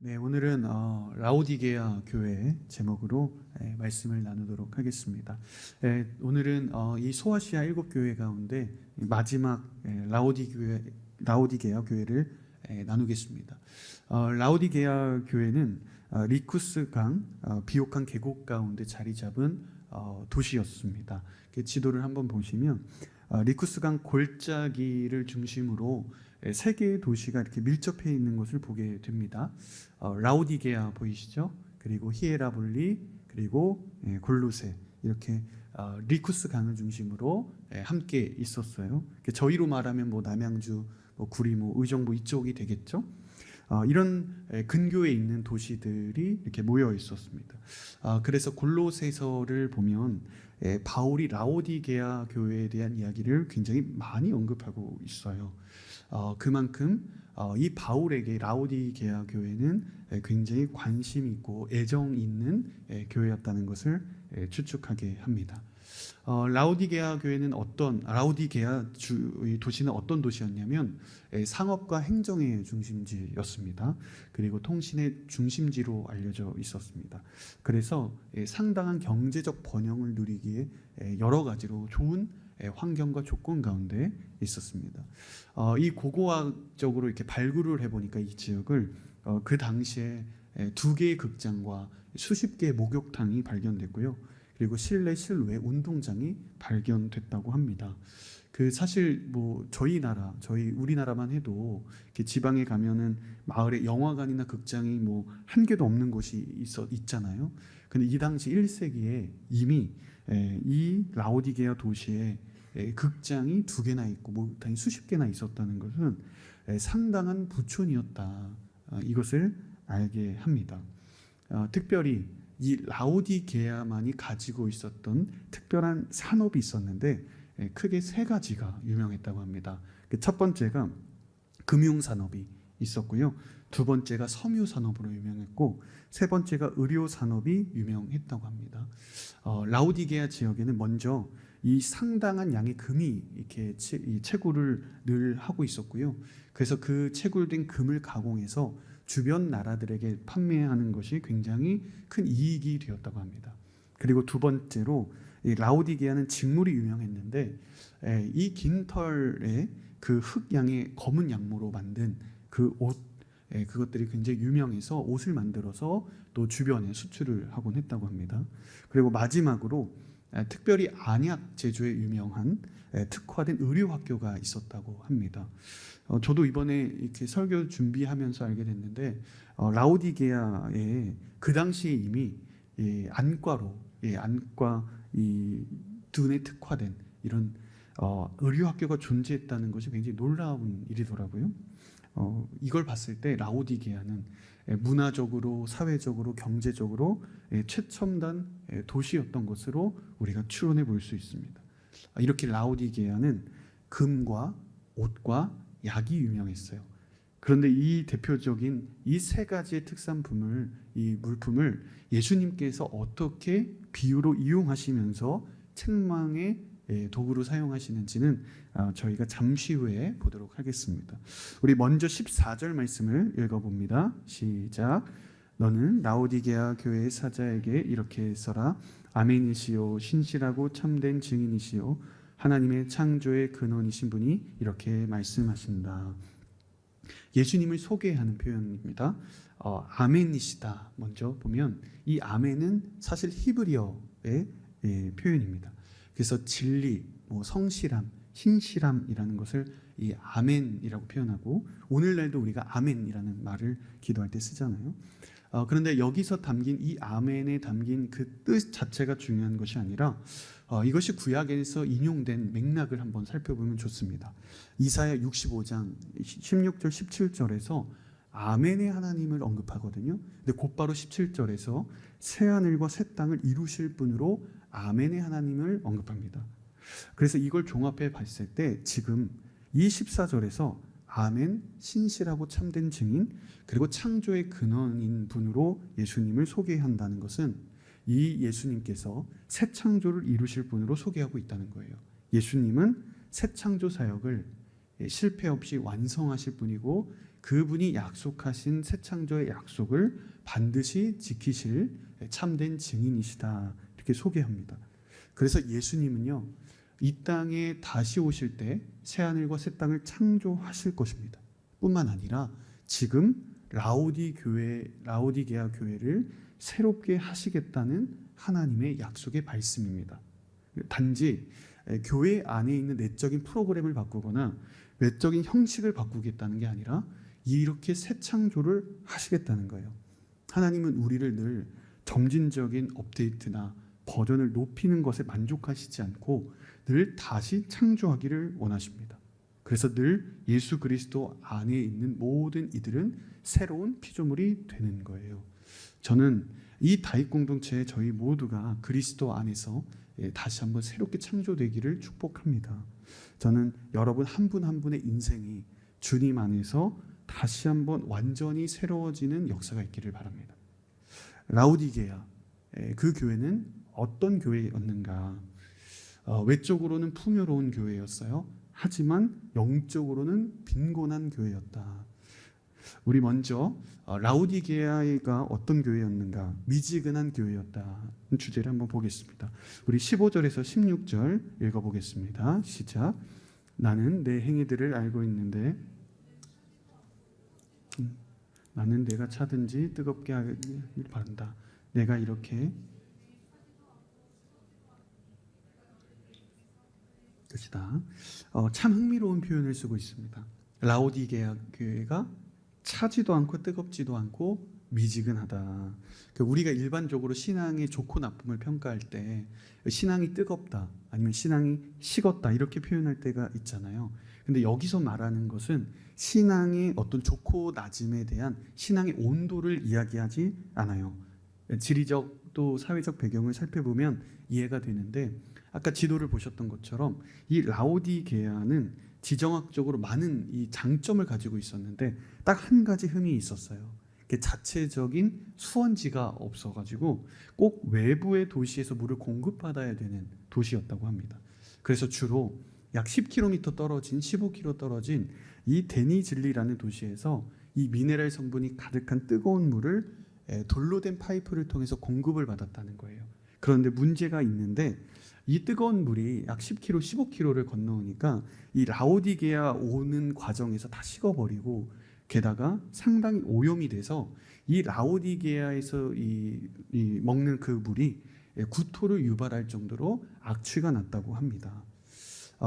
네, 오늘은 라오디게아 교회 제목으로 말씀을 나누도록 하겠습니다. 오늘은 이 소아시아 7교회 가운데 마지막 라오디게아 교회를 나누겠습니다. 라오디게아 교회는 리쿠스 강 비옥한 계곡 가운데 자리 잡은 도시였습니다. 지도를 한번 보시면 리쿠스 강 골짜기를 중심으로 세 개의 도시가 이렇게 밀접해 있는 것을 보게 됩니다. 라오디게아 보이시죠? 그리고 히에라볼리, 그리고 골로새, 이렇게 리쿠스 강을 중심으로 함께 있었어요. 저희로 말하면 뭐 남양주, 구리, 의정부 이쪽이 되겠죠. 이런 근교에 있는 도시들이 이렇게 모여 있었습니다. 그래서 골로새서를 보면 바울이 라오디게아 교회에 대한 이야기를 굉장히 많이 언급하고 있어요. 그만큼 이 바울에게 라오디게아 교회는 굉장히 관심 있고 애정 있는 교회였다는 것을 추측하게 합니다. 라오디게아 도시는 어떤 도시였냐면 상업과 행정의 중심지였습니다. 그리고 통신의 중심지로 알려져 있었습니다. 그래서 상당한 경제적 번영을 누리기에 여러 가지로 좋은 환경과 조건 가운데 있었습니다. 이 고고학적으로 이렇게 발굴을 해보니까 이 지역을 그 당시에 2개의 극장과 수십 개의 목욕탕이 발견됐고요. 그리고 실내 실외 운동장이 발견됐다고 합니다. 사실 우리나라만 해도 이렇게 지방에 가면은 마을에 영화관이나 극장이 한 개도 없는 곳이 있잖아요. 근데 이 당시 1세기에 이미 이 라오디게아 도시에 극장이 2개나 있고 목욕탕이 수십 개나 있었다는 것은 상당한 부촌이었다. 이것을 알게 합니다. 특별히 이 라오디게아만이 가지고 있었던 특별한 산업이 있었는데 크게 3가지가 유명했다고 합니다. 첫 번째가 금융산업이 있었고요. 2번째가 섬유산업으로 유명했고, 3번째가 의료산업이 유명했다고 합니다. 라오디게아 지역에는 먼저 이 상당한 양의 금이 이렇게 채굴을 늘 하고 있었고요. 그래서 그 채굴된 금을 가공해서 주변 나라들에게 판매하는 것이 굉장히 큰 이익이 되었다고 합니다. 그리고 2번째로 이 라오디게아는 직물이 유명했는데 이 긴 털에 그 흑양의 검은 양모로 만든 그 옷, 그것들이 굉장히 유명해서 옷을 만들어서 또 주변에 수출을 하곤 했다고 합니다. 그리고 마지막으로 특별히 안약 제조에 유명한 특화된 의료학교가 있었다고 합니다. 저도 이번에 이렇게 설교 준비하면서 알게 됐는데 라오디게아에 그 당시에 이미 안과 이 눈에 특화된 이런 의료학교가 존재했다는 것이 굉장히 놀라운 일이더라고요. 이걸 봤을 때 라오디게아는 문화적으로, 사회적으로, 경제적으로 최첨단 도시였던 것으로 우리가 추론해 볼 수 있습니다. 이렇게 라오디게아는 금과 옷과 약이 유명했어요. 그런데 이 대표적인 이 3가지의 이 물품을 예수님께서 어떻게 비유로 이용하시면서 책망의 도구로 사용하시는지는 저희가 잠시 후에 보도록 하겠습니다. 우리 먼저 14절 말씀을 읽어봅니다. 시작. 너는 라오디게아 교회의 사자에게 이렇게 써라. 아멘이시오, 신실하고 참된 증인이시오, 하나님의 창조의 근원이신 분이 이렇게 말씀하신다. 예수님을 소개하는 표현입니다. 아멘이시다 먼저 보면 이 아멘은 사실 히브리어의 표현입니다. 그래서 진리, 성실함, 신실함이라는 것을 이 아멘이라고 표현하고, 오늘날도 우리가 아멘이라는 말을 기도할 때 쓰잖아요. 그런데 여기서 담긴 이 아멘에 담긴 그 뜻 자체가 중요한 것이 아니라 이것이 구약에서 인용된 맥락을 한번 살펴보면 좋습니다. 이사야 65장 16절 17절에서 아멘의 하나님을 언급하거든요. 근데 곧바로 17절에서 새하늘과 새 땅을 이루실 분으로 아멘의 하나님을 언급합니다. 그래서 이걸 종합해 봤을 때 지금 이 14절에서 아멘, 신실하고 참된 증인, 그리고 창조의 근원인 분으로 예수님을 소개한다는 것은 이 예수님께서 새 창조를 이루실 분으로 소개하고 있다는 거예요. 예수님은 새 창조 사역을 실패 없이 완성하실 분이고 그분이 약속하신 새 창조의 약속을 반드시 지키실 참된 증인이시다, 이렇게 소개합니다. 그래서 예수님은요, 이 땅에 다시 오실 때 새하늘과 새 땅을 창조하실 것입니다. 뿐만 아니라 지금 라오디게아 교회를 새롭게 하시겠다는 하나님의 약속의 말씀입니다. 단지 교회 안에 있는 내적인 프로그램을 바꾸거나 외적인 형식을 바꾸겠다는 게 아니라 이렇게 새 창조를 하시겠다는 거예요. 하나님은 우리를 늘 점진적인 업데이트나 버전을 높이는 것에 만족하시지 않고 늘 다시 창조하기를 원하십니다. 그래서 늘 예수 그리스도 안에 있는 모든 이들은 새로운 피조물이 되는 거예요. 저는 이 다윗 공동체의 저희 모두가 그리스도 안에서 다시 한번 새롭게 창조되기를 축복합니다. 저는 여러분 한 분 한 분의 인생이 주님 안에서 다시 한번 완전히 새로워지는 역사가 있기를 바랍니다. 라오디게아, 그 교회는 어떤 교회였는가? 외적으로는 풍요로운 교회였어요. 하지만 영적으로는 빈곤한 교회였다. 우리 먼저 라오디게아가 어떤 교회였는가, 미지근한 교회였다 주제를 한번 보겠습니다. 우리 15절에서 16절 읽어보겠습니다. 시작. 나는 내 행위들을 알고 있는데 나는 내가 차든지 뜨겁게 하길 바란다. 내가 이렇게 것이다. 참 흥미로운 표현을 쓰고 있습니다. 라오디게아 교회가 차지도 않고 뜨겁지도 않고 미지근하다. 우리가 일반적으로 신앙의 좋고 나쁨을 평가할 때 신앙이 뜨겁다 아니면 신앙이 식었다 이렇게 표현할 때가 있잖아요. 근데 여기서 말하는 것은 신앙의 어떤 좋고 낮음에 대한 신앙의 온도를 이야기하지 않아요. 지리적 또 사회적 배경을 살펴보면 이해가 되는데, 아까 지도를 보셨던 것처럼 이 라오디게아는 지정학적으로 많은 이 장점을 가지고 있었는데 딱 한 가지 흠이 있었어요. 자체적인 수원지가 없어가지고 꼭 외부의 도시에서 물을 공급받아야 되는 도시였다고 합니다. 그래서 주로 약 10km 떨어진 15km 떨어진 이 데니즐리라는 도시에서 이 미네랄 성분이 가득한 뜨거운 물을 돌로 된 파이프를 통해서 공급을 받았다는 거예요. 그런데 문제가 있는데 이 뜨거운 물이 약 10km, 15km를 건너오니까 이 라오디게아 오는 과정에서 다 식어버리고 게다가 상당히 오염이 돼서 이 라오디게아에서 이 먹는 그 물이 구토를 유발할 정도로 악취가 났다고 합니다.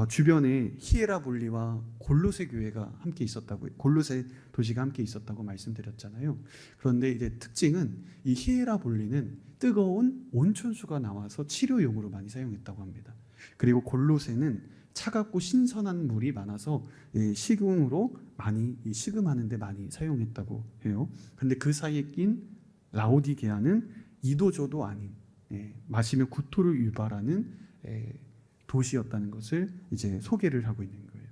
주변에 히에라볼리와 골로새 교회가 함께 있었다고, 골로새 도시가 함께 있었다고 말씀드렸잖아요. 그런데 이제 특징은 이 히에라볼리는 뜨거운 온천수가 나와서 치료용으로 많이 사용했다고 합니다. 그리고 골로새는 차갑고 신선한 물이 많아서 식용으로 많이 식음하는 데 많이 사용했다고 해요. 그런데 그 사이에 낀 라오디게아는 이도저도 아닌 마시면 구토를 유발하는 도시였다는 것을 이제 소개를 하고 있는 거예요.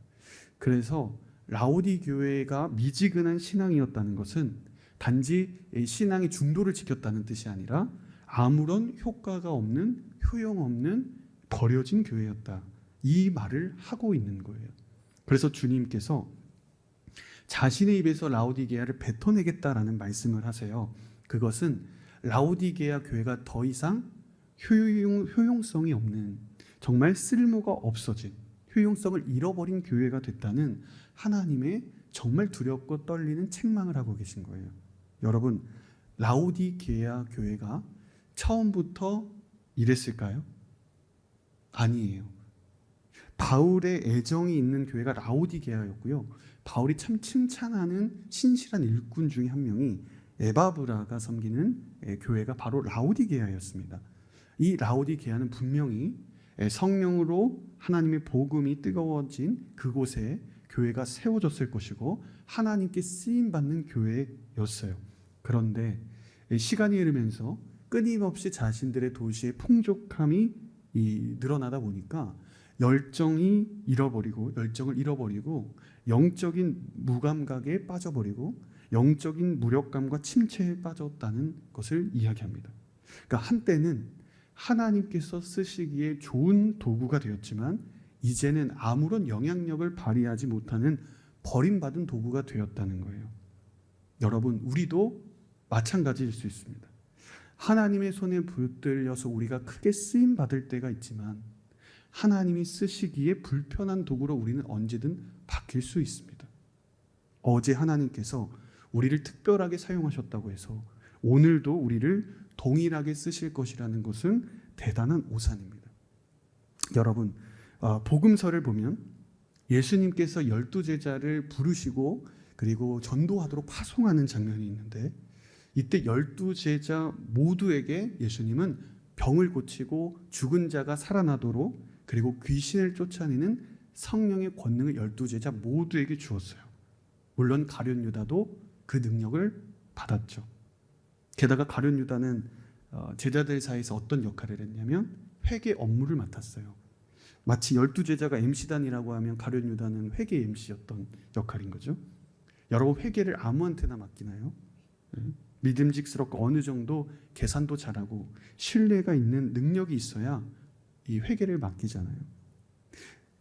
그래서 라오디 교회가 미지근한 신앙이었다는 것은 단지 신앙의 중도를 지켰다는 뜻이 아니라 아무런 효과가 없는, 효용없는 버려진 교회였다, 이 말을 하고 있는 거예요. 그래서 주님께서 자신의 입에서 라오디게아를 뱉어내겠다라는 말씀을 하세요. 그것은 라오디게아 교회가 더 이상 효용성이 없는, 정말 쓸모가 없어진, 효용성을 잃어버린 교회가 됐다는 하나님의 정말 두렵고 떨리는 책망을 하고 계신 거예요. 여러분, 라오디게아 교회가 처음부터 이랬을까요? 아니에요. 바울의 애정이 있는 교회가 라오디게아였고요. 바울이 참 칭찬하는 신실한 일꾼 중에 한 명이 에바브라가 섬기는 교회가 바로 라오디게아였습니다. 이 라오디게아는 분명히 성령으로 하나님의 복음이 뜨거워진 그곳에 교회가 세워졌을 것이고 하나님께 쓰임받는 교회였어요. 그런데 시간이 흐르면서 끊임없이 자신들의 도시의 풍족함이 늘어나다 보니까 열정을 잃어버리고 영적인 무감각에 빠져버리고 영적인 무력감과 침체에 빠졌다는 것을 이야기합니다. 그러니까 한때는 하나님께서 쓰시기에 좋은 도구가 되었지만 이제는 아무런 영향력을 발휘하지 못하는 버림받은 도구가 되었다는 거예요. 여러분, 우리도 마찬가지일 수 있습니다. 하나님의 손에 붙들려서 우리가 크게 쓰임 받을 때가 있지만 하나님이 쓰시기에 불편한 도구로 우리는 언제든 바뀔 수 있습니다. 어제 하나님께서 우리를 특별하게 사용하셨다고 해서 오늘도 우리를 동일하게 쓰실 것이라는 것은 대단한 오산입니다. 여러분, 복음서를 보면 예수님께서 12제자를 부르시고 그리고 전도하도록 파송하는 장면이 있는데, 이때 12제자 모두에게 예수님은 병을 고치고 죽은 자가 살아나도록 그리고 귀신을 쫓아내는 성령의 권능을 12제자 모두에게 주었어요. 물론 가룟 유다도 그 능력을 받았죠. 게다가 가룟 유다는 제자들 사이에서 어떤 역할을 했냐면 회계 업무를 맡았어요. 마치 12제자가 MC단이라고 하면 가룟 유다는 회계 MC였던 역할인 거죠. 여러분, 회계를 아무한테나 맡기나요? 믿음직스럽고 어느 정도 계산도 잘하고 신뢰가 있는 능력이 있어야 이 회계를 맡기잖아요.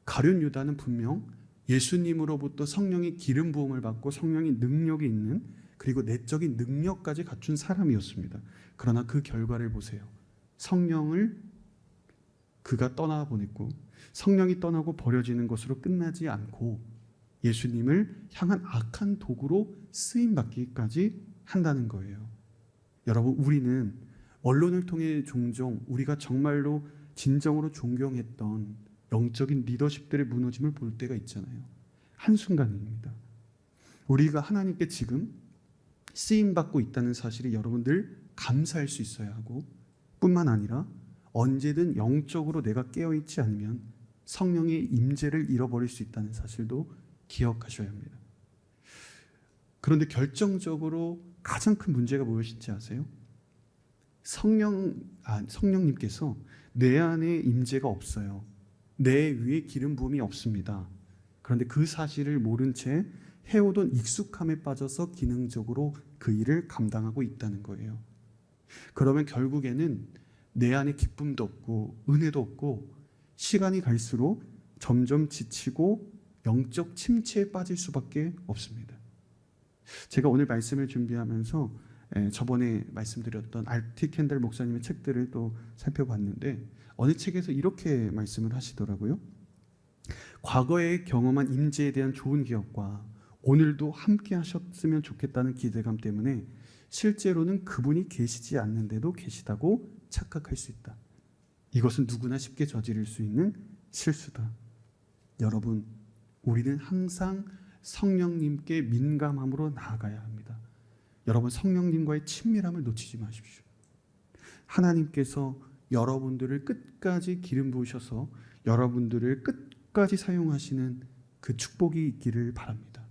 가룟 유다는 분명 예수님으로부터 성령의 기름 부음을 받고 성령의 능력이 있는, 그리고 내적인 능력까지 갖춘 사람이었습니다. 그러나 그 결과를 보세요. 성령을 그가 떠나보냈고 성령이 떠나고 버려지는 것으로 끝나지 않고 예수님을 향한 악한 도구로 쓰임받기까지 한다는 거예요. 여러분, 우리는 언론을 통해 종종 우리가 정말로 진정으로 존경했던 영적인 리더십들의 무너짐을 볼 때가 있잖아요. 한순간입니다. 우리가 하나님께 지금 쓰임받고 있다는 사실이 여러분들 감사할 수 있어야 하고, 뿐만 아니라 언제든 영적으로 내가 깨어있지 않으면 성령의 임재를 잃어버릴 수 있다는 사실도 기억하셔야 합니다. 그런데 결정적으로 가장 큰 문제가 무엇인지 아세요? 성령님께서 내 안에 임재가 없어요. 내 위에 기름 부음이 없습니다. 그런데 그 사실을 모른 채 해오던 익숙함에 빠져서 기능적으로 그 일을 감당하고 있다는 거예요. 그러면 결국에는 내 안에 기쁨도 없고 은혜도 없고 시간이 갈수록 점점 지치고 영적 침체에 빠질 수밖에 없습니다. 제가 오늘 말씀을 준비하면서 저번에 말씀드렸던 알티 캔들 목사님의 책들을 또 살펴봤는데, 어느 책에서 이렇게 말씀을 하시더라고요. 과거에 경험한 임재에 대한 좋은 기억과 오늘도 함께 하셨으면 좋겠다는 기대감 때문에 실제로는 그분이 계시지 않는데도 계시다고 착각할 수 있다. 이것은 누구나 쉽게 저지를 수 있는 실수다. 여러분, 우리는 항상 성령님께 민감함으로 나아가야 합니다. 여러분, 성령님과의 친밀함을 놓치지 마십시오. 하나님께서 여러분들을 끝까지 기름 부으셔서 여러분들을 끝까지 사용하시는 그 축복이 있기를 바랍니다.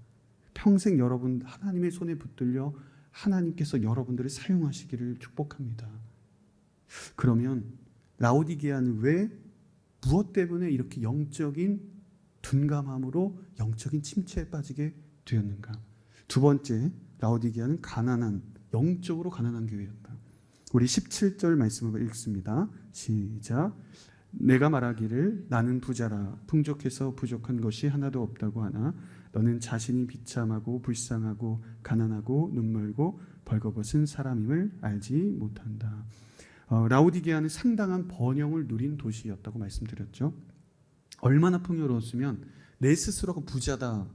평생 여러분 하나님의 손에 붙들려 하나님께서 여러분들을 사용하시기를 축복합니다. 그러면 라오디게아는 왜, 무엇 때문에 이렇게 영적인 둔감함으로 영적인 침체에 빠지게 되었는가? 두 번째, 라오디게아는 가난한, 영적으로 가난한 교회였다. 우리 17절 말씀을 읽습니다. 시작. 내가 말하기를 나는 부자라 풍족해서 부족한 것이 하나도 없다고 하나 너는 자신이 비참하고 불쌍하고 가난하고 눈멀고 벌거벗은 사람임을 알지 못한다. 라오디게아는 상당한 번영을 누린 도시였다고 말씀드렸죠. 얼마나 풍요로웠으면 내 스스로가 부자다,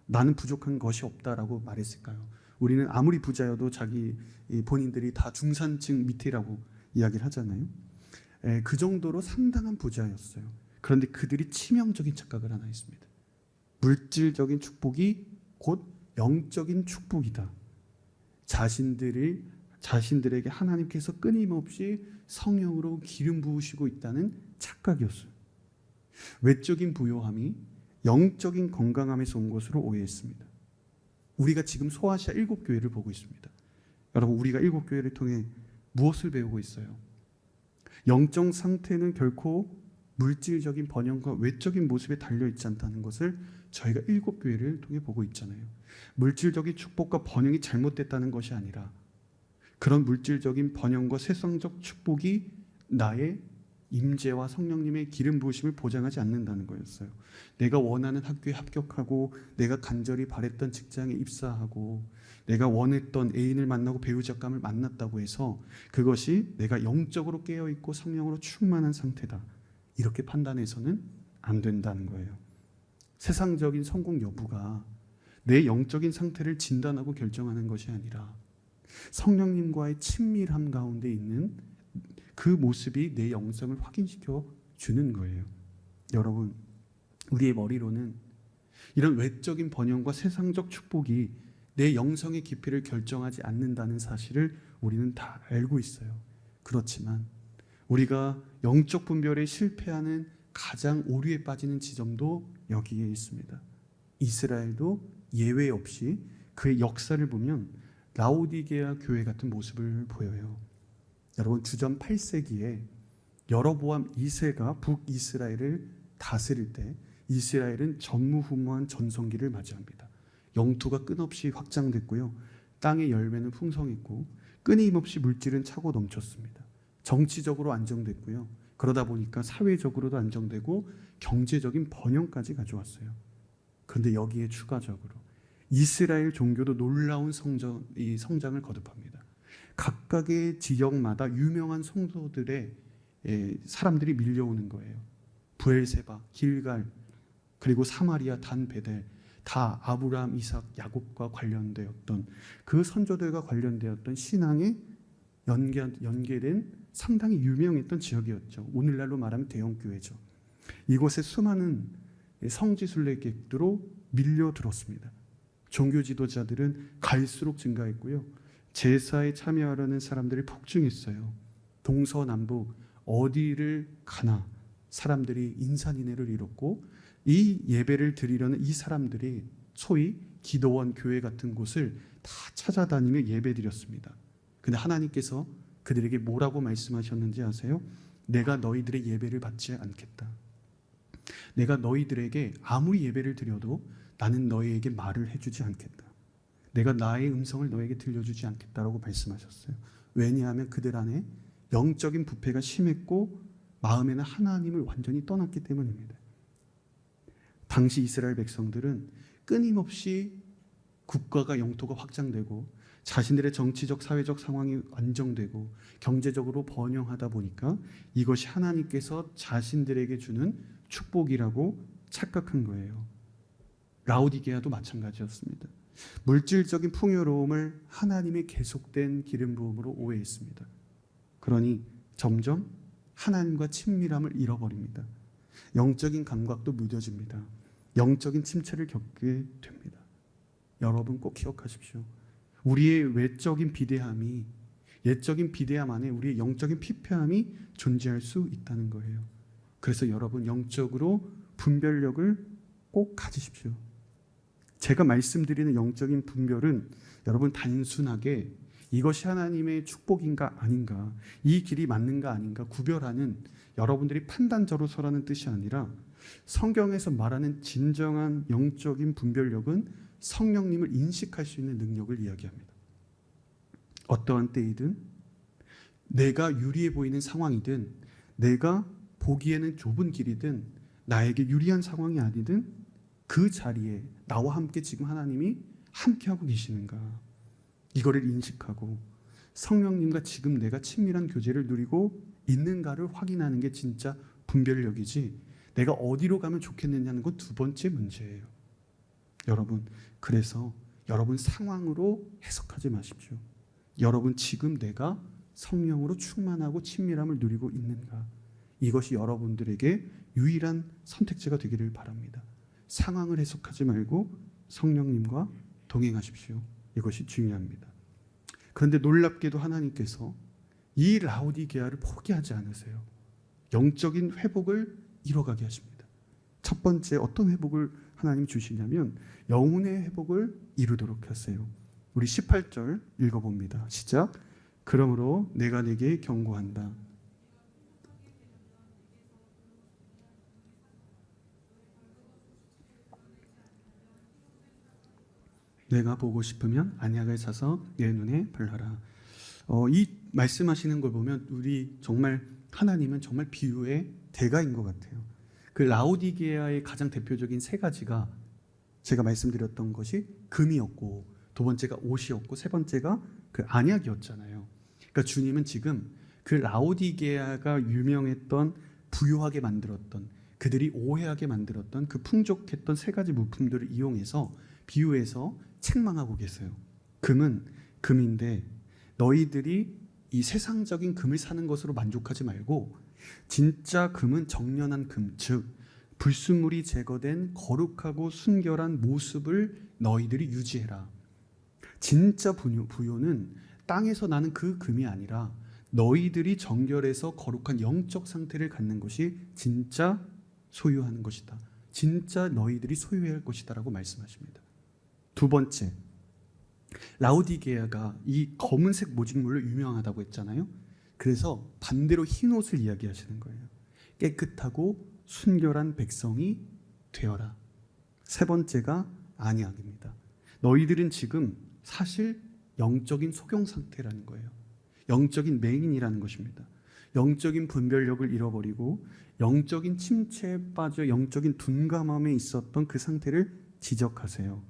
나는 부족한 것이 없다라고 말했을까요? 우리는 아무리 부자여도 자기 본인들이 다 중산층 밑이라고 이야기를 하잖아요. 그 정도로 상당한 부자였어요. 그런데 그들이 치명적인 착각을 하나 했습니다. 물질적인 축복이 곧 영적인 축복이다. 자신들에게 하나님께서 끊임없이 성령으로 기름 부으시고 있다는 착각이었어요. 외적인 부요함이 영적인 건강함에서 온 것으로 오해했습니다. 우리가 지금 소아시아 7교회를 보고 있습니다. 여러분, 우리가 7교회를 통해 무엇을 배우고 있어요? 영적 상태는 결코 물질적인 번영과 외적인 모습에 달려있지 않다는 것을 저희가 7교회를 통해 보고 있잖아요. 물질적인 축복과 번영이 잘못됐다는 것이 아니라 그런 물질적인 번영과 세상적 축복이 나의 임재와 성령님의 기름 부으심을 보장하지 않는다는 거였어요. 내가 원하는 학교에 합격하고 내가 간절히 바랬던 직장에 입사하고 내가 원했던 애인을 만나고 배우자감을 만났다고 해서 그것이 내가 영적으로 깨어있고 성령으로 충만한 상태다, 이렇게 판단해서는 안 된다는 거예요. 세상적인 성공 여부가 내 영적인 상태를 진단하고 결정하는 것이 아니라 성령님과의 친밀함 가운데 있는 그 모습이 내 영성을 확인시켜 주는 거예요. 여러분, 우리의 머리로는 이런 외적인 번영과 세상적 축복이 내 영성의 깊이를 결정하지 않는다는 사실을 우리는 다 알고 있어요. 그렇지만 우리가 영적 분별에 실패하는 가장 오류에 빠지는 지점도 여기에 있습니다. 이스라엘도 예외 없이 그의 역사를 보면 라오디게아 교회 같은 모습을 보여요. 여러분, 주전 8세기에 여로보암 2세가 북이스라엘을 다스릴 때 이스라엘은 전무후무한 전성기를 맞이합니다. 영토가 끝없이 확장됐고요. 땅의 열매는 풍성했고 끊임없이 물질은 차고 넘쳤습니다. 정치적으로 안정됐고요. 그러다 보니까 사회적으로도 안정되고 경제적인 번영까지 가져왔어요. 그런데 여기에 추가적으로 이스라엘 종교도 놀라운 성장을 거듭합니다. 각각의 지역마다 유명한 성도들의 사람들이 밀려오는 거예요. 브엘세바, 길갈, 그리고 사마리아, 단, 베델, 다 아브라함, 이삭, 야곱과 관련되었던 그 선조들과 관련되었던 신앙에 연계된 상당히 유명했던 지역이었죠. 오늘날로 말하면 대형교회죠. 이곳에 수많은 성지순례객들로 밀려들었습니다. 종교 지도자들은 갈수록 증가했고요. 제사에 참여하려는 사람들이 폭증했어요. 동서남북 어디를 가나 사람들이 인산인해를 이뤘고 이 예배를 드리려는 이 사람들이 소위 기도원 교회 같은 곳을 다 찾아다니며 예배드렸습니다. 근데 하나님께서 그들에게 뭐라고 말씀하셨는지 아세요? 내가 너희들의 예배를 받지 않겠다. 내가 너희들에게 아무리 예배를 드려도 나는 너희에게 말을 해주지 않겠다. 내가 나의 음성을 너에게 들려주지 않겠다라고 말씀하셨어요. 왜냐하면 그들 안에 영적인 부패가 심했고 마음에는 하나님을 완전히 떠났기 때문입니다. 당시 이스라엘 백성들은 끊임없이 국가가 영토가 확장되고 자신들의 정치적 사회적 상황이 안정되고 경제적으로 번영하다 보니까 이것이 하나님께서 자신들에게 주는 축복이라고 착각한 거예요. 라오디게아도 마찬가지였습니다. 물질적인 풍요로움을 하나님의 계속된 기름 부음으로 오해했습니다. 그러니 점점 하나님과 친밀함을 잃어버립니다. 영적인 감각도 무뎌집니다. 영적인 침체를 겪게 됩니다. 여러분 꼭 기억하십시오. 우리의 외적인 비대함이 예적인 비대함 안에 우리의 영적인 피폐함이 존재할 수 있다는 거예요. 그래서 여러분 영적으로 분별력을 꼭 가지십시오. 제가 말씀드리는 영적인 분별은 여러분 단순하게 이것이 하나님의 축복인가 아닌가, 이 길이 맞는가 아닌가 구별하는 여러분들이 판단자로서라는 뜻이 아니라 성경에서 말하는 진정한 영적인 분별력은 성령님을 인식할 수 있는 능력을 이야기합니다. 어떠한 때이든 내가 유리해 보이는 상황이든 내가 보기에는 좁은 길이든 나에게 유리한 상황이 아니든 그 자리에 나와 함께 지금 하나님이 함께하고 계시는가, 이거를 인식하고 성령님과 지금 내가 친밀한 교제를 누리고 있는가를 확인하는 게 진짜 분별력이지, 내가 어디로 가면 좋겠느냐는 건 두 번째 문제예요. 여러분, 그래서 여러분 상황으로 해석하지 마십시오. 여러분 지금 내가 성령으로 충만하고 친밀함을 누리고 있는가, 이것이 여러분들에게 유일한 선택지가 되기를 바랍니다. 상황을 해석하지 말고 성령님과 동행하십시오. 이것이 중요합니다. 그런데 놀랍게도 하나님께서 이 라오디게아를 포기하지 않으세요. 영적인 회복을 이뤄가게 하십니다. 첫 번째 어떤 회복을 하나님 주시냐면 영혼의 회복을 이루도록 하세요. 우리 18절 읽어봅니다. 시작. 그러므로 내가 네게 경고한다. 내가 보고 싶으면 안약을 사서 내 눈에 발라라. 이 말씀하시는 걸 보면 우리 정말 하나님은 정말 비유의 대가인 것 같아요. 그 라오디게아의 가장 대표적인 세 가지가 제가 말씀드렸던 것이 금이었고, 두 번째가 옷이었고, 세 번째가 그 안약이었잖아요. 그러니까 주님은 지금 그 라오디게아가 유명했던, 부유하게 만들었던, 그들이 오해하게 만들었던 그 풍족했던 세 가지 물품들을 이용해서 비유해서 책망하고 계세요. 금은 금인데 너희들이 이 세상적인 금을 사는 것으로 만족하지 말고 진짜 금은 정련한 금, 즉 불순물이 제거된 거룩하고 순결한 모습을 너희들이 유지해라. 진짜 부요는 땅에서 나는 그 금이 아니라 너희들이 정결해서 거룩한 영적 상태를 갖는 것이 진짜 소유하는 것이다. 진짜 너희들이 소유해야 할 것이다 라고 말씀하십니다. 두 번째, 라오디게아가 이 검은색 모직물로 유명하다고 했잖아요. 그래서 반대로 흰 옷을 이야기하시는 거예요. 깨끗하고 순결한 백성이 되어라. 세 번째가 안약입니다. 너희들은 지금 사실 영적인 소경 상태라는 거예요. 영적인 맹인이라는 것입니다. 영적인 분별력을 잃어버리고 영적인 침체에 빠져 영적인 둔감함에 있었던 그 상태를 지적하세요.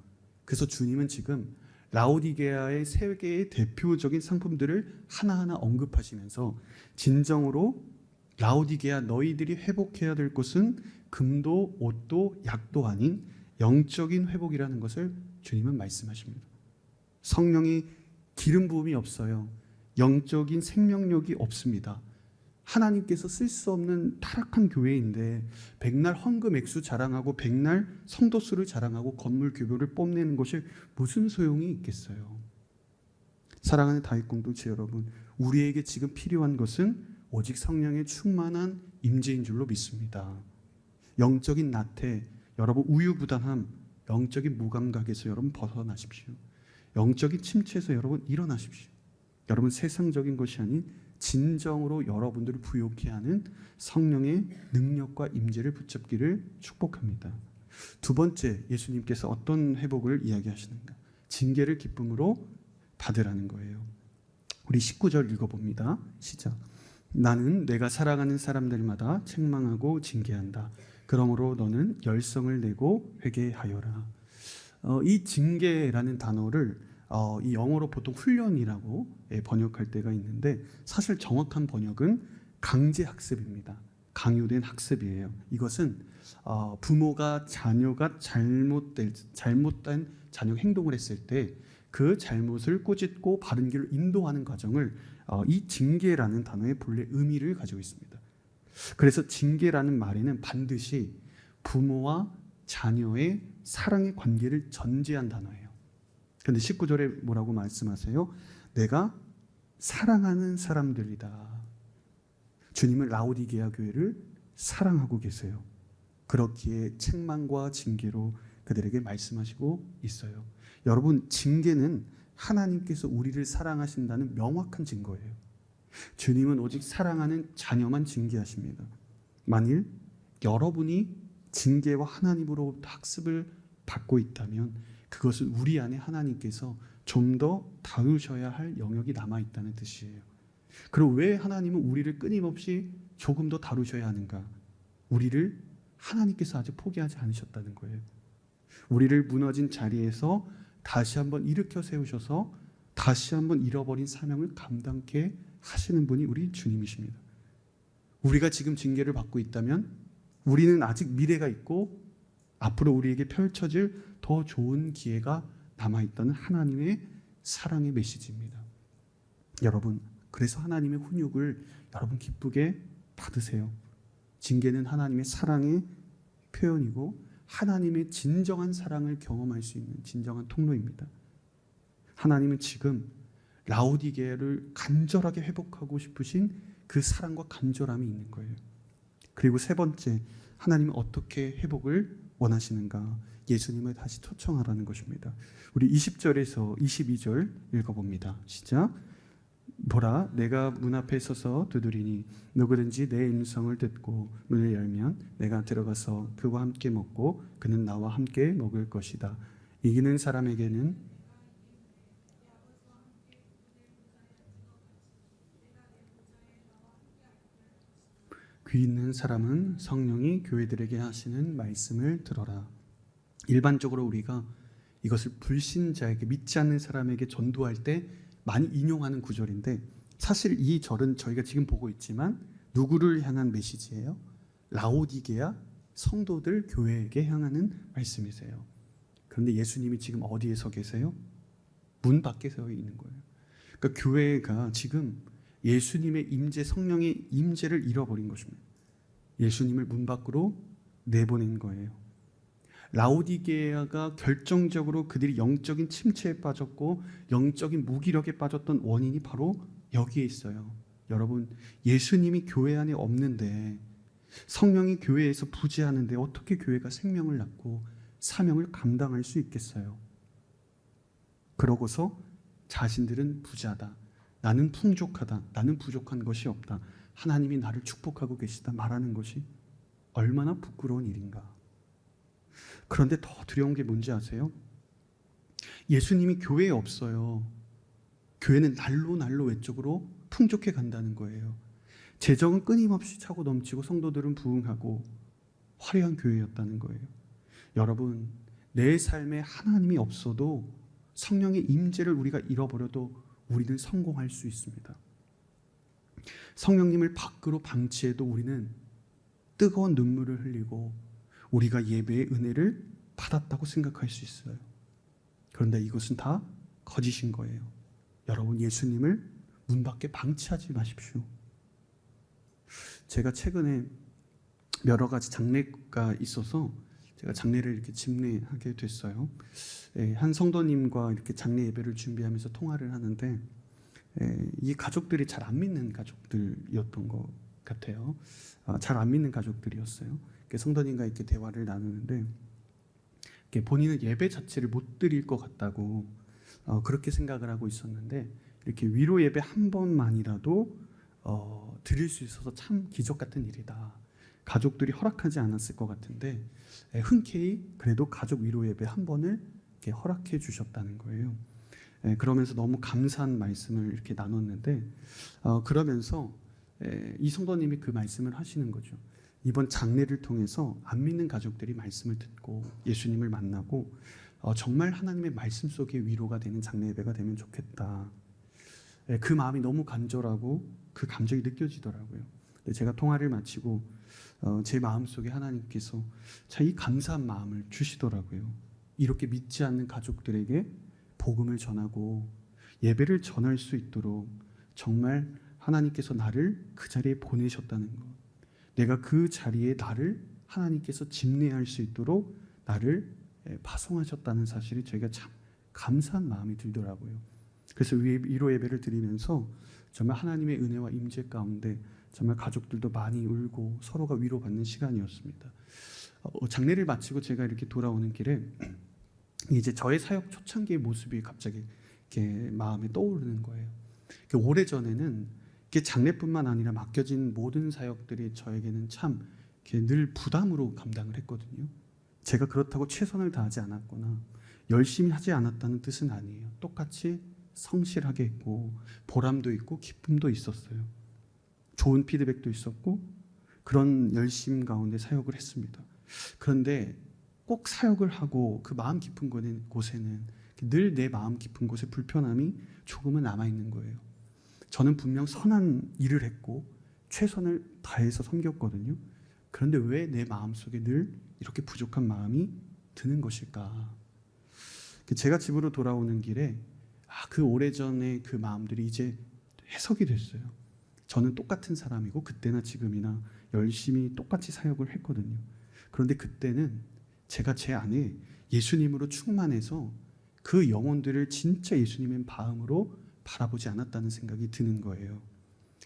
그래서 주님은 지금 라오디게아의 세 개의 대표적인 상품들을 하나하나 언급하시면서 진정으로 라오디게아 너희들이 회복해야 될 것은 금도 옷도 약도 아닌 영적인 회복이라는 것을 주님은 말씀하십니다. 성령이 기름 부음이 없어요. 영적인 생명력이 없습니다. 하나님께서 쓸 수 없는 타락한 교회인데 백날 헌금 액수 자랑하고 백날 성도 수를 자랑하고 건물 규모를 뽐내는 것이 무슨 소용이 있겠어요? 사랑하는 다윗 공동체 여러분, 우리에게 지금 필요한 것은 오직 성령의 충만한 임재인 줄로 믿습니다. 영적인 나태, 여러분 우유부단함, 영적인 무감각에서 여러분 벗어나십시오. 영적인 침체에서 여러분 일어나십시오. 여러분 세상적인 것이 아닌 진정으로 여러분들을 부욕해 하는 성령의 능력과 임재를 붙잡기를 축복합니다. 두 번째, 예수님께서 어떤 회복을 이야기하시는가? 징계를 기쁨으로 받으라는 거예요. 우리 19절 읽어봅니다. 시작. 나는 내가 사랑하는 사람들마다 책망하고 징계한다. 그러므로 너는 열성을 내고 회개하여라. 이 징계라는 단어를 이 영어로 보통 훈련이라고 번역할 때가 있는데 사실 정확한 번역은 강제학습입니다. 강요된 학습이에요. 이것은 부모가 자녀가 잘못된 자녀 행동을 했을 때 그 잘못을 꾸짖고 바른 길로 인도하는 과정을 이 징계라는 단어의 본래 의미를 가지고 있습니다. 그래서 징계라는 말에는 반드시 부모와 자녀의 사랑의 관계를 전제한 단어예요. 그런데 19절에 뭐라고 말씀하세요? 내가 사랑하는 사람들이다. 주님은 라오디게아 교회를 사랑하고 계세요. 그렇기에 책망과 징계로 그들에게 말씀하시고 있어요. 여러분, 징계는 하나님께서 우리를 사랑하신다는 명확한 증거예요. 주님은 오직 사랑하는 자녀만 징계하십니다. 만일 여러분이 징계와 하나님으로부터 학습을 받고 있다면 그것은 우리 안에 하나님께서 좀 더 다루셔야 할 영역이 남아있다는 뜻이에요. 그럼 왜 하나님은 우리를 끊임없이 조금 더 다루셔야 하는가? 우리를 하나님께서 아직 포기하지 않으셨다는 거예요. 우리를 무너진 자리에서 다시 한번 일으켜 세우셔서 다시 한번 잃어버린 사명을 감당케 하시는 분이 우리 주님이십니다. 우리가 지금 징계를 받고 있다면 우리는 아직 미래가 있고 앞으로 우리에게 펼쳐질 더 좋은 기회가 남아있다는 하나님의 사랑의 메시지입니다. 여러분, 그래서 하나님의 훈육을 여러분 기쁘게 받으세요. 징계는 하나님의 사랑의 표현이고 하나님의 진정한 사랑을 경험할 수 있는 진정한 통로입니다. 하나님은 지금 라오디게아를 간절하게 회복하고 싶으신 그 사랑과 간절함이 있는 거예요. 그리고 세 번째, 하나님은 어떻게 회복을 원하시는가? 예수님을 다시 초청하라는 것입니다. 우리 20절에서 22절 읽어봅니다. 시작. 보라, 내가 문 앞에 서서 두드리니 누구든지 내 음성을 듣고 문을 열면 내가 들어가서 그와 함께 먹고 그는 나와 함께 먹을 것이다. 이기는 사람에게는 귀 있는 사람은 성령이 교회들에게 하시는 말씀을 들어라. 일반적으로 우리가 이것을 불신자에게, 믿지 않는 사람에게 전도할 때 많이 인용하는 구절인데, 사실 이 절은 저희가 지금 보고 있지만 누구를 향한 메시지예요? 라오디게아 성도들, 교회에게 향하는 말씀이세요. 그런데 예수님이 지금 어디에 서 계세요? 문 밖에 서 있는 거예요. 그러니까 교회가 지금 예수님의 임재, 성령의 임재를 잃어버린 것입니다. 예수님을 문 밖으로 내보낸 거예요. 라오디게아가 결정적으로 그들이 영적인 침체에 빠졌고 영적인 무기력에 빠졌던 원인이 바로 여기에 있어요. 여러분, 예수님이 교회 안에 없는데, 성령이 교회에서 부재하는데 어떻게 교회가 생명을 낳고 사명을 감당할 수 있겠어요? 그러고서 자신들은 부자다, 나는 풍족하다, 나는 부족한 것이 없다, 하나님이 나를 축복하고 계시다 말하는 것이 얼마나 부끄러운 일인가. 그런데 더 두려운 게 뭔지 아세요? 예수님이 교회에 없어요. 교회는 날로 외적으로 풍족해 간다는 거예요. 재정은 끊임없이 차고 넘치고 성도들은 부흥하고 화려한 교회였다는 거예요. 여러분, 내 삶에 하나님이 없어도, 성령의 임재를 우리가 잃어버려도 우리는 성공할 수 있습니다. 성령님을 밖으로 방치해도 우리는 뜨거운 눈물을 흘리고 우리가 예배의 은혜를 받았다고 생각할 수 있어요. 그런데 이것은 다 거짓인 거예요. 여러분, 예수님을 문 밖에 방치하지 마십시오. 제가 최근에 여러 가지 장례가 있어서 제가 장례를 이렇게 집례하게 됐어요. 한 성도님과 이렇게 장례 예배를 준비하면서 통화를 하는데, 이 가족들이 잘 안 믿는 가족들이었던 것 같아요. 잘 안 믿는 가족들이었어요. 성도님과 이렇게 대화를 나누는데, 본인은 예배 자체를 못 드릴 것 같다고 그렇게 생각을 하고 있었는데, 이렇게 위로 예배 한 번만이라도 드릴 수 있어서 참 기적 같은 일이다. 가족들이 허락하지 않았을 것 같은데 흔쾌히 그래도 가족 위로 예배 한 번을 이렇게 허락해 주셨다는 거예요. 그러면서 너무 감사한 말씀을 이렇게 나눴는데, 그러면서 이 성도님이 그 말씀을 하시는 거죠. 이번 장례를 통해서 안 믿는 가족들이 말씀을 듣고 예수님을 만나고 정말 하나님의 말씀 속에 위로가 되는 장례 예배가 되면 좋겠다. 그 마음이 너무 간절하고 그 감정이 느껴지더라고요. 제가 통화를 마치고 제 마음속에 하나님께서 참 이 감사한 마음을 주시더라고요. 이렇게 믿지 않는 가족들에게 복음을 전하고 예배를 전할 수 있도록 정말 하나님께서 나를 그 자리에 보내셨다는 것, 내가 그 자리에 나를 하나님께서 집례할 수 있도록 나를 파송하셨다는 사실이 저희가 참 감사한 마음이 들더라고요. 그래서 위로 예배를 드리면서 정말 하나님의 은혜와 임재 가운데 정말 가족들도 많이 울고 서로가 위로받는 시간이었습니다. 장례를 마치고 제가 이렇게 돌아오는 길에 이제 저의 사역 초창기의 모습이 갑자기 이렇게 마음에 떠오르는 거예요. 오래전에는 장례뿐만 아니라 맡겨진 모든 사역들이 저에게는 참 늘 부담으로 감당을 했거든요. 제가 그렇다고 최선을 다하지 않았거나 열심히 하지 않았다는 뜻은 아니에요. 똑같이 성실하게 했고 보람도 있고 기쁨도 있었어요. 좋은 피드백도 있었고 그런 열심 가운데 사역을 했습니다. 그런데 꼭 사역을 하고 그 마음 깊은 곳에는 늘 내 마음 깊은 곳에 불편함이 조금은 남아있는 거예요. 저는 분명 선한 일을 했고 최선을 다해서 섬겼거든요. 그런데 왜 내 마음속에 늘 이렇게 부족한 마음이 드는 것일까? 제가 집으로 돌아오는 길에 그 오래전의 그 마음들이 이제 해석이 됐어요. 저는 똑같은 사람이고 그때나 지금이나 열심히 똑같이 사역을 했거든요. 그런데 그때는 제가 제 안에 예수님으로 충만해서 그 영혼들을 진짜 예수님의 마음으로 바라보지 않았다는 생각이 드는 거예요.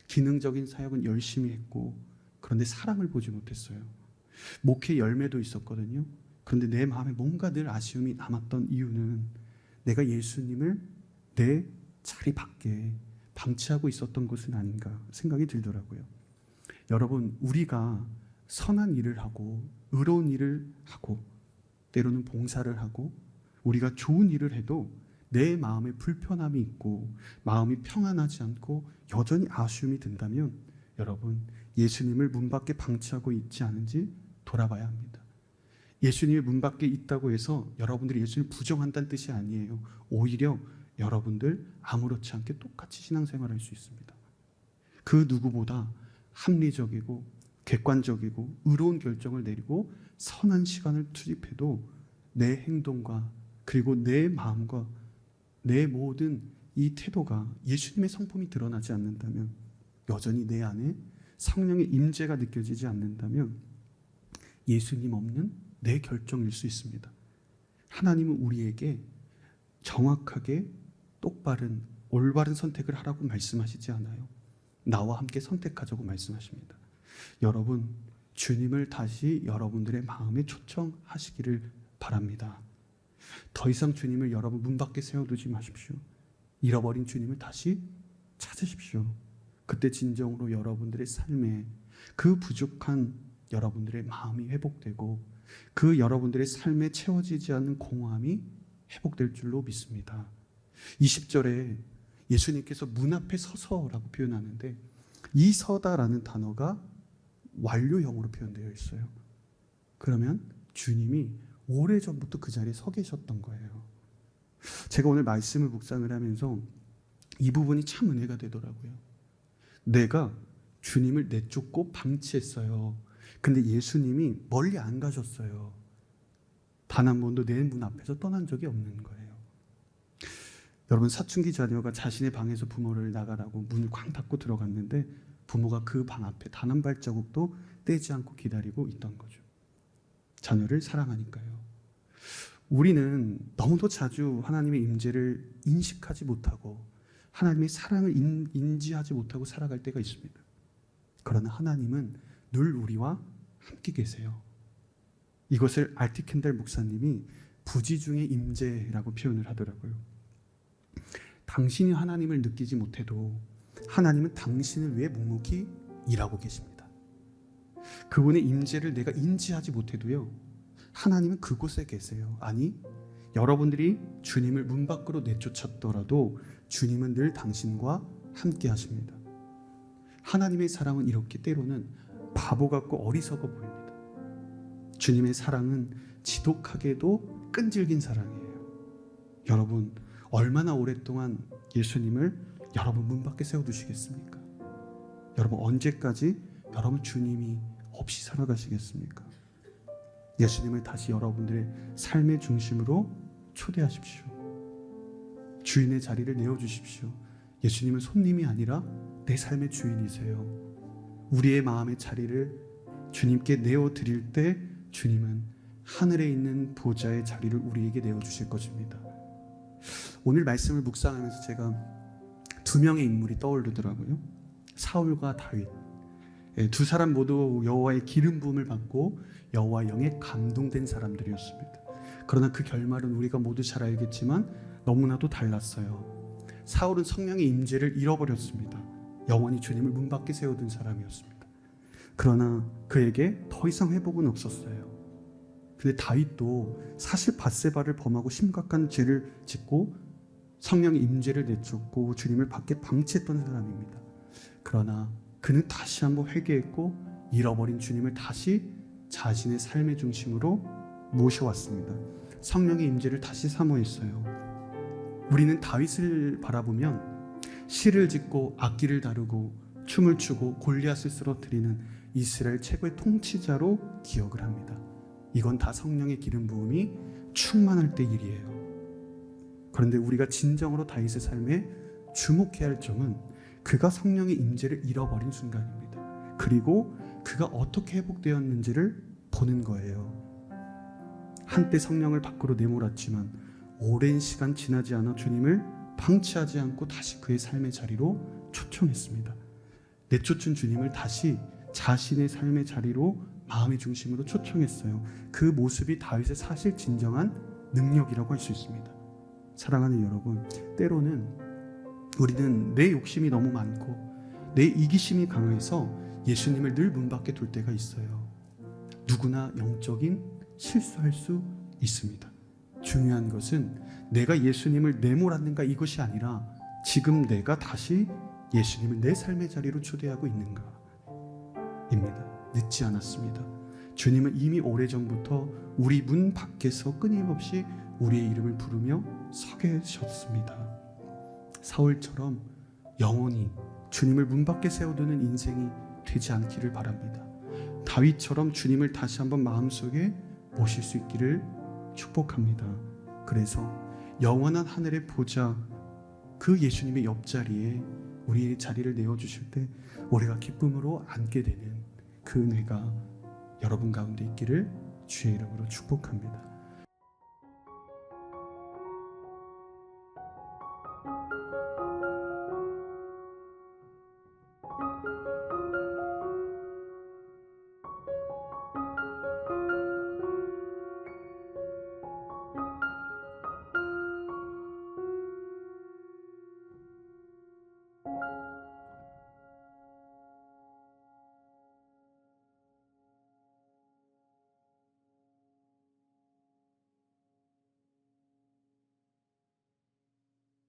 기능적인 사역은 열심히 했고 그런데 사랑을 보지 못했어요. 목회 열매도 있었거든요. 그런데 내 마음에 뭔가 늘 아쉬움이 남았던 이유는 내가 예수님을 내 자리 밖에 방치하고 있었던 것은 아닌가 생각이 들더라고요. 여러분, 우리가 선한 일을 하고 의로운 일을 하고 때로는 봉사를 하고 우리가 좋은 일을 해도 내 마음에 불편함이 있고 마음이 평안하지 않고 여전히 아쉬움이 든다면 여러분, 예수님을 문 밖에 방치하고 있지 않은지 돌아봐야 합니다. 예수님이 문 밖에 있다고 해서 여러분들이 예수님을 부정한다는 뜻이 아니에요. 오히려 여러분들 아무렇지 않게 똑같이 신앙생활할 수 있습니다. 그 누구보다 합리적이고 객관적이고 의로운 결정을 내리고 선한 시간을 투입해도 내 행동과 그리고 내 마음과 내 모든 이 태도가 예수님의 성품이 드러나지 않는다면, 여전히 내 안에 성령의 임재가 느껴지지 않는다면 예수님 없는 내 결정일 수 있습니다. 하나님은 우리에게 정확하게 똑바른 올바른 선택을 하라고 말씀하시지 않아요. 나와 함께 선택하자고 말씀하십니다. 여러분, 주님을 다시 여러분들의 마음에 초청하시기를 바랍니다. 더 이상 주님을 여러분 문 밖에 세워두지 마십시오. 잃어버린 주님을 다시 찾으십시오. 그때 진정으로 여러분들의 삶에 그 부족한 여러분들의 마음이 회복되고 그 여러분들의 삶에 채워지지 않는 공허함이 회복될 줄로 믿습니다. 20절에 예수님께서 문 앞에 서서라고 표현하는데, 이 서다라는 단어가 완료형으로 표현되어 있어요. 그러면 주님이 오래전부터 그 자리에 서 계셨던 거예요. 제가 오늘 말씀을 묵상을 하면서 이 부분이 참 은혜가 되더라고요. 내가 주님을 내쫓고 방치했어요. 근데 예수님이 멀리 안 가셨어요. 단 한 번도 내 문 앞에서 떠난 적이 없는 거예요. 여러분, 사춘기 자녀가 자신의 방에서 부모를 나가라고 문을 쾅 닫고 들어갔는데 부모가 그 방 앞에 단 한 발자국도 떼지 않고 기다리고 있던 거죠. 자녀를 사랑하니까요. 우리는 너무도 자주 하나님의 임재를 인식하지 못하고 하나님의 사랑을 인지하지 못하고 살아갈 때가 있습니다. 그러나 하나님은 늘 우리와 함께 계세요. 이것을 알티 켄달 목사님이 부지 중의 임재라고 표현을 하더라고요. 당신이 하나님을 느끼지 못해도 하나님은 당신을 위해 묵묵히 일하고 계십니다. 그분의 임재를 내가 인지하지 못해도요, 하나님은 그곳에 계세요. 아니, 여러분들이 주님을 문 밖으로 내쫓았더라도 주님은 늘 당신과 함께 하십니다. 하나님의 사랑은 이렇게 때로는 바보 같고 어리석어 보입니다. 주님의 사랑은 지독하게도 끈질긴 사랑이에요. 여러분, 얼마나 오랫동안 예수님을 여러분 문 밖에 세워두시겠습니까? 여러분, 언제까지 여러분 주님이 없이 살아가시겠습니까? 예수님을 다시 여러분들의 삶의 중심으로 초대하십시오. 주인의 자리를 내어주십시오. 예수님은 손님이 아니라 내 삶의 주인이세요. 우리의 마음의 자리를 주님께 내어드릴 때 주님은 하늘에 있는 보좌의 자리를 우리에게 내어주실 것입니다. 오늘 말씀을 묵상하면서 제가 두 명의 인물이 떠오르더라고요. 사울과 다윗. 두 사람 모두 여호와의 기름 부음을 받고 여호와 영에 감동된 사람들이었습니다. 그러나 그 결말은 우리가 모두 잘 알겠지만 너무나도 달랐어요. 사울은 성령의 임재를 잃어버렸습니다. 영원히 주님을 문 밖에 세워둔 사람이었습니다. 그러나 그에게 더 이상 회복은 없었어요. 근데 다윗도 사실 밧세바를 범하고 심각한 죄를 짓고 성령의 임재를 내쫓고 주님을 밖에 방치했던 사람입니다. 그러나 그는 다시 한번 회개했고 잃어버린 주님을 다시 자신의 삶의 중심으로 모셔왔습니다. 성령의 임재를 다시 사모했어요. 우리는 다윗을 바라보면 시를 짓고 악기를 다루고 춤을 추고 골리앗을 쓰러뜨리는 이스라엘 최고의 통치자로 기억을 합니다. 이건 다 성령의 기름 부음이 충만할 때 일이에요. 그런데 우리가 진정으로 다윗의 삶에 주목해야 할 점은 그가 성령의 임재를 잃어버린 순간입니다. 그리고 그가 어떻게 회복되었는지를 보는 거예요. 한때 성령을 밖으로 내몰았지만 오랜 시간 지나지 않아 주님을 방치하지 않고 다시 그의 삶의 자리로 초청했습니다. 내쫓은 주님을 다시 자신의 삶의 자리로 마음의 중심으로 초청했어요. 그 모습이 다윗의 사실 진정한 능력이라고 할 수 있습니다. 사랑하는 여러분, 때로는 우리는 내 욕심이 너무 많고 내 이기심이 강해서 예수님을 늘 문 밖에 둘 때가 있어요. 누구나 영적인 실수할 수 있습니다. 중요한 것은 내가 예수님을 내몰았는가 이것이 아니라 지금 내가 다시 예수님을 내 삶의 자리로 초대하고 있는가. 늦지 않았습니다. 주님은 이미 오래전부터 우리 문 밖에서 끊임없이 우리의 이름을 부르며 서 계셨습니다. 사울처럼 영원히 주님을 문 밖에 세워두는 인생이 되지 않기를 바랍니다. 다윗처럼 주님을 다시 한번 마음속에 모실 수 있기를 축복합니다. 그래서 영원한 하늘의 보좌, 그 예수님의 옆자리에 우리의 자리를 내어주실 때 우리가 기쁨으로 앉게 되는 그 은혜가 여러분 가운데 있기를 주의 이름으로 축복합니다.